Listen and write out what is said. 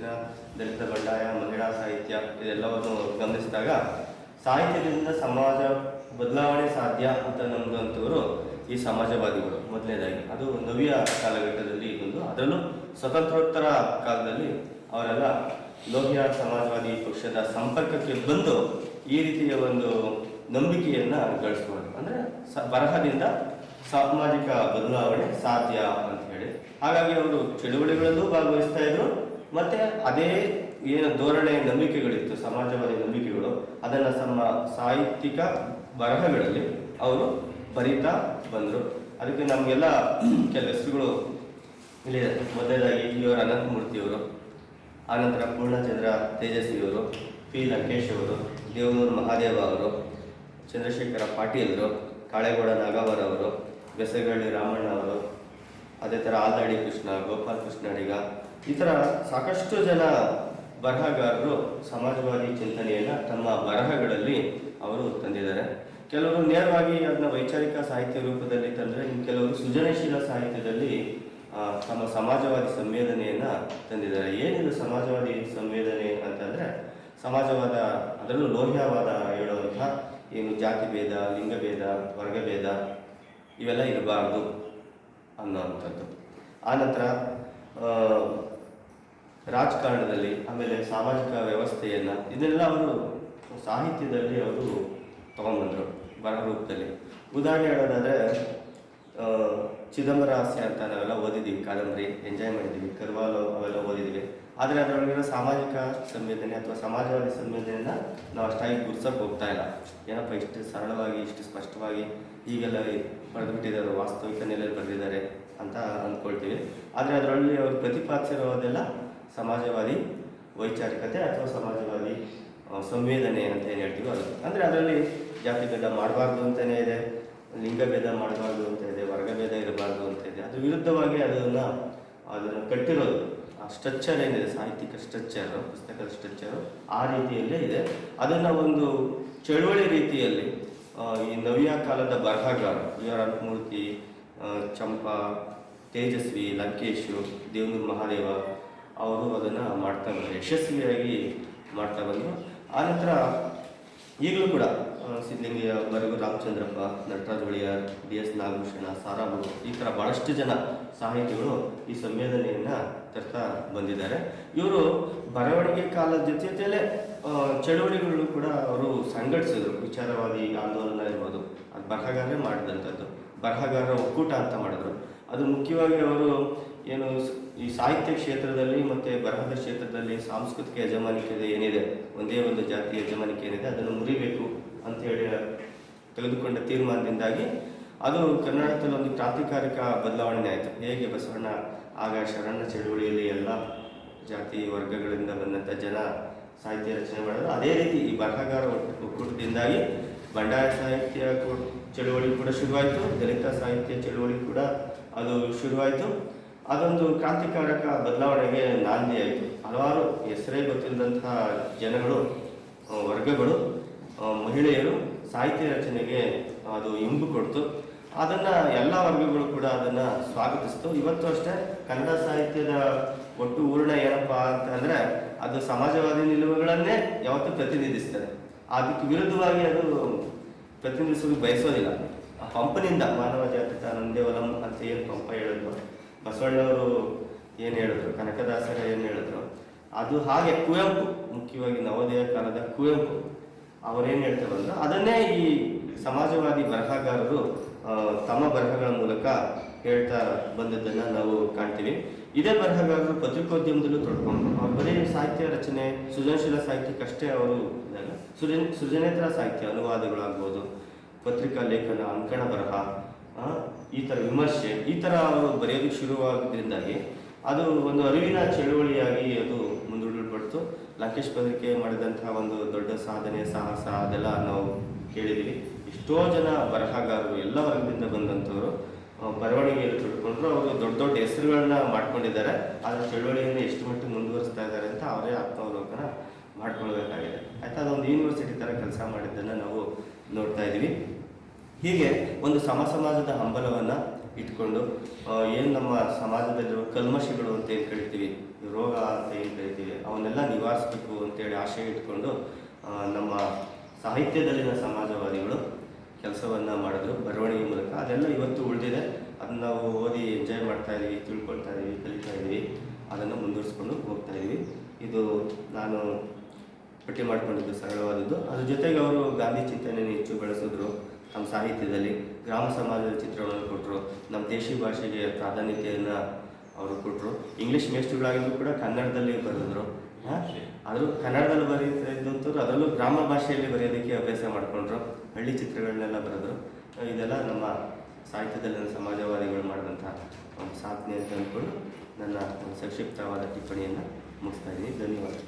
ಹೆಚ್ಚಿನ ದಲಿತ ಬಂಡಾಯ, ಮಹಿಳಾ ಸಾಹಿತ್ಯ ಇದೆಲ್ಲವನ್ನು ಗಮನಿಸಿದಾಗ ಸಾಹಿತ್ಯದಿಂದ ಸಮಾಜ ಬದಲಾವಣೆ ಸಾಧ್ಯ ಅಂತ ನಂಬುವಂಥವರು ಈ ಸಮಾಜವಾದಿಗಳು. ಮೊದಲನೇದಾಗಿ ಅದು ನವ್ಯ ಕಾಲಘಟ್ಟದಲ್ಲಿ ಒಂದು, ಅದರಲ್ಲೂ ಸ್ವತಂತ್ರೋತ್ತರ ಕಾಲದಲ್ಲಿ ಅವರೆಲ್ಲ ಲೋಹಿಯಾ ಸಮಾಜವಾದಿ ಪಕ್ಷದ ಸಂಪರ್ಕಕ್ಕೆ ಬಂದು ಈ ರೀತಿಯ ಒಂದು ನಂಬಿಕೆಯನ್ನು ಗಳಿಸ್ಕೊಂಡು, ಅಂದರೆ ಬರಹದಿಂದ ಸಾಮಾಜಿಕ ಬದಲಾವಣೆ ಸಾಧ್ಯ ಅಂತ ಹೇಳಿ. ಹಾಗಾಗಿ ಅವರು ಚಳುವಳಿಗಳಲ್ಲೂ ಭಾಗವಹಿಸ್ತಾ ಇದ್ರು, ಮತ್ತೆ ಅದೇ ಏನು ಧೋರಣೆ ನಂಬಿಕೆಗಳಿತ್ತು, ಸಮಾಜವಾದಿ ನಂಬಿಕೆಗಳು, ಅದನ್ನು ತಮ್ಮ ಸಾಹಿತ್ಯಿಕ ಬರಹಗಳಲ್ಲಿ ಅವರು ಬರೀತಾ ಬಂದರು. ಅದಕ್ಕೆ ನಮಗೆಲ್ಲ ಕೆಲವು ಹೆಸರುಗಳು ಇಲ್ಲಿದೆ. ಮೊದಲನೇದಾಗಿ ಇವರ ಅನಂತಮೂರ್ತಿಯವರು, ಆನಂತರ ಪೂರ್ಣಚಂದ್ರ ತೇಜಸ್ವಿಯವರು, ಪಿ ಲಂಕೇಶ್ ಅವರು, ದೇವನೂರು ಮಹಾದೇವ ಅವರು, ಚಂದ್ರಶೇಖರ ಪಾಟೀಲರು, ಕಾಳೇಗೌಡ ನಾಗವರ ಅವರು, ಬೆಸಗಳ್ಳಿ ರಾಮಣ್ಣ ಅವರು, ಅದೇ ಥರ ಆಲ್ದಾಡಿ ಕೃಷ್ಣ, ಗೋಪಾಲ್ ಕೃಷ್ಣ ಅಡಿಗ, ಈ ಥರ ಸಾಕಷ್ಟು ಜನ ಬರಹಗಾರರು ಸಮಾಜವಾದಿ ಚಿಂತನೆಯನ್ನು ತಮ್ಮ ಬರಹಗಳಲ್ಲಿ ಅವರು ತಂದಿದ್ದಾರೆ. ಕೆಲವರು ನೇರವಾಗಿ ಅದನ್ನ ವೈಚಾರಿಕ ಸಾಹಿತ್ಯ ರೂಪದಲ್ಲಿ ತಂದರೆ, ಇನ್ನು ಕೆಲವರು ಸೃಜನಶೀಲ ಸಾಹಿತ್ಯದಲ್ಲಿ ತಮ್ಮ ಸಮಾಜವಾದಿ ಸಂವೇದನೆಯನ್ನು ತಂದಿದ್ದಾರೆ. ಏನಿದು ಸಮಾಜವಾದಿ ಸಂವೇದನೆ ಅಂತಂದರೆ, ಸಮಾಜವಾದ ಅದರಲ್ಲೂ ಲೋಹ್ಯವಾದ ಹೇಳುವಂಥ ಏನು ಜಾತಿ ಭೇದ, ಲಿಂಗಭೇದ, ವರ್ಗಭೇದ ಇವೆಲ್ಲ ಇರಬಾರ್ದು ಅನ್ನೋವಂಥದ್ದು. ಆನಂತರ ರಾಜಕಾರಣದಲ್ಲಿ, ಆಮೇಲೆ ಸಾಮಾಜಿಕ ವ್ಯವಸ್ಥೆಯನ್ನು, ಇದನ್ನೆಲ್ಲ ಅವರು ಸಾಹಿತ್ಯದಲ್ಲಿ ಅವರು ತಗೊಂಡ್ಬಂದರು ಬರಹ ರೂಪದಲ್ಲಿ. ಉದಾಹರಣೆ ಹೇಳೋದಾದರೆ, ಚಿದಂಬರ ಹಾಸ್ಯ ಅಂತ ನಾವೆಲ್ಲ ಓದಿದ್ದೀವಿ, ಕಾದಂಬರಿ ಎಂಜಾಯ್ ಮಾಡಿದ್ದೀವಿ, ಕರ್ವಾಲೋ ಅವೆಲ್ಲ ಓದಿದ್ದೀವಿ. ಆದರೆ ಅದರೊಳಗಿರೋ ಸಾಮಾಜಿಕ ಸಂವೇದನೆ ಅಥವಾ ಸಮಾಜವಾದಿ ಸಂವೇದನೆಯನ್ನು ನಾವು ಅಷ್ಟಾಗಿ ಗುರ್ಸೋಕೆ ಹೋಗ್ತಾ ಇಲ್ಲ. ಏನಪ್ಪ ಇಷ್ಟು ಸರಳವಾಗಿ, ಇಷ್ಟು ಸ್ಪಷ್ಟವಾಗಿ ಹೀಗೆಲ್ಲ ಬರೆದುಬಿಟ್ಟಿದ್ದಾರೆ, ವಾಸ್ತವಿಕ ನೆಲೆಯಲ್ಲಿ ಬರೆದಿದ್ದಾರೆ ಅಂತ ಅಂದ್ಕೊಳ್ತೀವಿ. ಆದರೆ ಅದರಲ್ಲಿ ಅವರು ಪ್ರತಿಪಾದಿಸಿರೋದೆಲ್ಲ ಸಮಾಜವಾದಿ ವೈಚಾರಿಕತೆ ಅಥವಾ ಸಮಾಜವಾದಿ ಸಂವೇದನೆ ಅಂತ ಏನು ಹೇಳ್ತೀವೋ ಅದು. ಅಂದರೆ ಅದರಲ್ಲಿ ಜಾತಿ ಭೇದ ಮಾಡಬಾರ್ದು ಅಂತಲೇ ಇದೆ, ಲಿಂಗಭೇದ ಮಾಡಬಾರ್ದು ಅಂತ ಇದೆ, ವರ್ಗಭೇದ ಇರಬಾರ್ದು ಅಂತ ಇದೆ. ಅದ್ರ ವಿರುದ್ಧವಾಗಿ ಅದನ್ನು ಕಟ್ಟಿರೋದು, ಆ ಸ್ಟ್ರಕ್ಚರ್ ಏನಿದೆ, ಸಾಹಿತ್ಯಿಕ ಸ್ಟ್ರಕ್ಚರು, ಪುಸ್ತಕದ ಸ್ಟ್ರಕ್ಚರು ಆ ರೀತಿಯಲ್ಲೇ ಇದೆ. ಅದನ್ನು ಒಂದು ಚಳುವಳಿ ರೀತಿಯಲ್ಲಿ ಈ ನವ್ಯ ಕಾಲದ ಬರಹಗಾರರು, ವಿ ಆರ್ ಅನಂತಮೂರ್ತಿ, ಚಂಪಾ, ತೇಜಸ್ವಿ, ಲಂಕೇಶು, ದೇವನೂರು ಮಹಾದೇವ ಅವರು ಅದನ್ನು ಮಾಡ್ತಾ ಬಂದರು, ಯಶಸ್ವಿಯಾಗಿ ಮಾಡ್ತಾ ಬಂದರು. ಆನಂತರ ಈಗಲೂ ಕೂಡ ಸಿದ್ಧಲಿಂಗಯ್ಯ, ಬರಗು ರಾಮಚಂದ್ರಪ್ಪ, ನಟರಾಜ್ ಒಳಿಯಾರ್, ಡಿ ಎಸ್ ನಾಗಭೂಷಣ, ಸಾರಾಭು, ಈ ಥರ ಭಾಳಷ್ಟು ಜನ ಸಾಹಿತಿಗಳು ಈ ಸಂವೇದನೆಯನ್ನು ತರ್ತಾ ಬಂದಿದ್ದಾರೆ. ಇವರು ಬರವಣಿಗೆ ಕಾಲದ ಜೊತೆಯಲ್ಲೇ ಚಳುವಳಿಗಳು ಕೂಡ ಅವರು ಸಂಘಟಿಸಿದ್ರು. ವಿಚಾರವಾದಿ ಆಂದೋಲನ ಇರ್ಬೋದು, ಅದು ಬರಹಗಾರರೇ ಮಾಡಿದಂಥದ್ದು. ಬರಹಗಾರರ ಒಕ್ಕೂಟ ಅಂತ ಮಾಡಿದ್ರು. ಅದು ಮುಖ್ಯವಾಗಿ ಅವರು ಏನು ಈ ಸಾಹಿತ್ಯ ಕ್ಷೇತ್ರದಲ್ಲಿ ಮತ್ತು ಬರಹದ ಕ್ಷೇತ್ರದಲ್ಲಿ ಸಾಂಸ್ಕೃತಿಕ ಯಜಮಾನಿಕೆ ಏನಿದೆ, ಒಂದೇ ಒಂದು ಜಾತಿ ಯಜಮಾನಿಕೆ ಏನಿದೆ, ಅದನ್ನು ಮುರಿಬೇಕು ಅಂಥೇಳಿ ತೆಗೆದುಕೊಂಡ ತೀರ್ಮಾನದಿಂದಾಗಿ ಅದು ಕರ್ನಾಟಕದಲ್ಲಿ ಒಂದು ಕ್ರಾಂತಿಕಾರಿಕ ಬದಲಾವಣೆ ಆಯಿತು. ಹೇಗೆ ಬಸವಣ್ಣ ಆಗ ಶರಣ ಚಳುವಳಿಯಲ್ಲಿ ಎಲ್ಲ ಜಾತಿ ವರ್ಗಗಳಿಂದ ಬಂದಂಥ ಜನ ಸಾಹಿತ್ಯ ರಚನೆ ಮಾಡಿದ್ರು, ಅದೇ ರೀತಿ ಈ ಬರಹಗಾರ ಒಕ್ಕೂಟದಿಂದಾಗಿ ಬಂಡಾಯ ಸಾಹಿತ್ಯ ಚಳುವಳಿ ಕೂಡ ಶುರುವಾಯಿತು, ದಲಿತ ಸಾಹಿತ್ಯ ಚಳುವಳಿ ಕೂಡ ಅದು ಶುರುವಾಯಿತು. ಅದೊಂದು ಕ್ರಾಂತಿಕಾರಕ ಬದಲಾವಣೆಗೆ ನಾಂದಿ ಆಯಿತು. ಹಲವಾರು ಹೆಸರೇ ಗೊತ್ತಿಲ್ಲದಂತಹ ಜನಗಳು, ವರ್ಗಗಳು, ಮಹಿಳೆಯರು ಸಾಹಿತ್ಯ ರಚನೆಗೆ ಅದು ಇಂಬು ಕೊಡ್ತು. ಅದನ್ನು ಎಲ್ಲ ವರ್ಗಗಳು ಕೂಡ ಅದನ್ನು ಸ್ವಾಗತಿಸ್ತು. ಇವತ್ತು ಅಷ್ಟೇ ಕನ್ನಡ ಸಾಹಿತ್ಯದ ಒಟ್ಟು ಹೂರಣ ಏನಪ್ಪ ಅಂತಂದರೆ, ಅದು ಸಮಾಜವಾದಿ ನಿಲುವುಗಳನ್ನೇ ಯಾವತ್ತೂ ಪ್ರತಿನಿಧಿಸ್ತದೆ. ಅದಕ್ಕೆ ವಿರುದ್ಧವಾಗಿ ಅದು ಪ್ರತಿನಿಧಿಸೋದು ಬಯಸೋದಿಲ್ಲ. ಆ ಪಂಪನಿಂದ ಮಾನವ ಜಾತಿ ನಂದೇವಲಂ ಅಂತ ಏನು ಪಂಪ ಹೇಳಿದ್ರು, ಬಸವಣ್ಣವರು ಏನು ಹೇಳಿದ್ರು, ಕನಕದಾಸರ ಏನು ಹೇಳಿದ್ರು, ಅದು ಹಾಗೆ ಕುವೆಂಪು, ಮುಖ್ಯವಾಗಿ ನವೋದಯ ಕಾಲದ ಕುವೆಂಪು ಅವರೇನು ಹೇಳ್ತಾ ಬಂದರು, ಅದನ್ನೇ ಈ ಸಮಾಜವಾದಿ ಬರಹಗಾರರು ತಮ್ಮ ಬರಹಗಳ ಮೂಲಕ ಹೇಳ್ತಾ ಬಂದದ್ದನ್ನು ನಾವು ಕಾಣ್ತೀವಿ. ಇದೇ ಬರಹಗಾರರು ಪತ್ರಿಕೋದ್ಯಮದಲ್ಲೂ ತೊಡ್ಕೊಂಡ್ರು. ಅವ್ರು ಬರೀ ಸಾಹಿತ್ಯ ರಚನೆ, ಸೃಜನಶೀಲ ಸಾಹಿತ್ಯಕ್ಕಷ್ಟೇ ಅವರು ಇದಾಗ ಸೃಜನೇತರ ಸಾಹಿತ್ಯ, ಅನುವಾದಗಳಾಗ್ಬೋದು, ಪತ್ರಿಕಾ ಲೇಖನ, ಅಂಕಣ ಬರಹ, ಈ ಥರ ವಿಮರ್ಶೆ, ಈ ಥರ ಅವರು ಬರೆಯೋದಕ್ಕೆ ಶುರುವಾಗೋದ್ರಿಂದಾಗಿ ಅದು ಒಂದು ಅರಿವಿನ ಚಳುವಳಿಯಾಗಿ ಅದು ಮುಂದೂಡಲ್ಪಡ್ತು. ಲಂಕೇಶ್ ಪತ್ರಿಕೆ ಮಾಡಿದಂತಹ ಒಂದು ದೊಡ್ಡ ಸಾಧನೆ, ಸಾಹಸ ಅದೆಲ್ಲ ನಾವು ಕೇಳಿದ್ದೀವಿ. ಎಷ್ಟೋ ಜನ ಬರಹಗಾರರು ಎಲ್ಲ ವರ್ಗದಿಂದ ಬಂದಂಥವರು ಬರವಣಿಗೆಯಲ್ಲಿ ತೊಡ್ಕೊಂಡ್ರು. ಅವರು ದೊಡ್ಡ ದೊಡ್ಡ ಹೆಸರುಗಳನ್ನ ಮಾಡ್ಕೊಂಡಿದ್ದಾರೆ. ಆದರೆ ಚಳುವಳಿಯನ್ನು ಎಷ್ಟು ಮಟ್ಟಿಗೆ ಮುಂದುವರಿಸ್ತಾ ಇದ್ದಾರೆ ಅಂತ ಅವರೇ ಆತ್ಮಾವಲೋಕನ ಮಾಡ್ಕೊಳ್ಬೇಕಾಗಿದೆ. ಆಯ್ತಾ, ಅದೊಂದು ಯೂನಿವರ್ಸಿಟಿ ಥರ ಕೆಲಸ ಮಾಡಿದ್ದನ್ನು ನಾವು ನೋಡ್ತಾ ಇದ್ದೀವಿ. ಹೀಗೆ ಒಂದು ಸಮಾಜದ ಹಂಬಲವನ್ನು ಇಟ್ಕೊಂಡು ಏನು ನಮ್ಮ ಸಮಾಜದಲ್ಲಿರುವ ಕಲ್ಮಶಗಳು ಅಂತ ಏನು ಕರಿತೀವಿ, ರೋಗ ಅಂತ ಏನು ಕರಿತೀವಿ, ಅವನ್ನೆಲ್ಲ ನಿವಾರಿಸಬೇಕು ಅಂತೇಳಿ ಆಶಯ ಇಟ್ಕೊಂಡು ನಮ್ಮ ಸಾಹಿತ್ಯದಲ್ಲಿನ ಸಮಾಜವಾದಿಗಳು ಕೆಲಸವನ್ನು ಮಾಡಿದ್ರು ಬರವಣಿಗೆ ಮೂಲಕ. ಅದೆಲ್ಲ ಇವತ್ತು ಉಳಿದಿದೆ. ಅದನ್ನು ನಾವು ಓದಿ ಎಂಜಾಯ್ ಮಾಡ್ತಾ ಇದ್ದೀವಿ, ತಿಳ್ಕೊಳ್ತಾ ಇದ್ದೀವಿ, ಕಲಿತಾ ಇದ್ದೀವಿ, ಅದನ್ನು ಮುಂದುವರಿಸ್ಕೊಂಡು ಹೋಗ್ತಾ ಇದ್ದೀವಿ. ಇದು ನಾನು ಪಟ್ಟಿ ಮಾಡಿಕೊಂಡಿದ್ದು ಸರಳವಾದದ್ದು. ಅದ್ರ ಜೊತೆಗೆ ಅವರು ಗಾಂಧಿ ಚಿಂತನೆಯನ್ನು ಹೆಚ್ಚು ಬೆಳೆಸಿದ್ರು. ನಮ್ಮ ಸಾಹಿತ್ಯದಲ್ಲಿ ಗ್ರಾಮ ಸಮಾಜದ ಚಿತ್ರವನ್ನು ಕೊಟ್ಟರು. ನಮ್ಮ ದೇಶಿ ಭಾಷೆಗೆ ಪ್ರಾಧಾನ್ಯತೆಯನ್ನು ಅವರು ಕೊಟ್ಟರು. ಇಂಗ್ಲೀಷ್ ಮೇಷ್ಟ್ರುಗಳಾಗಿದ್ದು ಕೂಡ ಕನ್ನಡದಲ್ಲಿ ಬರೆದ್ರು. ಆದರೂ ಕನ್ನಡದಲ್ಲಿ ಬರೀತಾ ಇದ್ದಂಥವ್ರು ಅದರಲ್ಲೂ ಗ್ರಾಮ ಭಾಷೆಯಲ್ಲಿ ಬರೆಯೋದಕ್ಕೆ ಅಭ್ಯಾಸ ಮಾಡಿಕೊಂಡ್ರು. ಹಳ್ಳಿ ಚಿತ್ರಗಳನ್ನೆಲ್ಲ ಬರೆದ್ರು. ಇದೆಲ್ಲ ನಮ್ಮ ಸಾಹಿತ್ಯದಲ್ಲಿ ಸಮಾಜವಾದಿಗಳು ಮಾಡಿದಂಥ ಒಂದು ಸಾಧನೆ ಅಂತ ಅಂದ್ಕೊಂಡು ನನ್ನ ಸಂಕ್ಷಿಪ್ತವಾದ ಟಿಪ್ಪಣಿಯನ್ನು ಮುಗಿಸ್ತಾ ಇದ್ದೀನಿ. ಧನ್ಯವಾದ.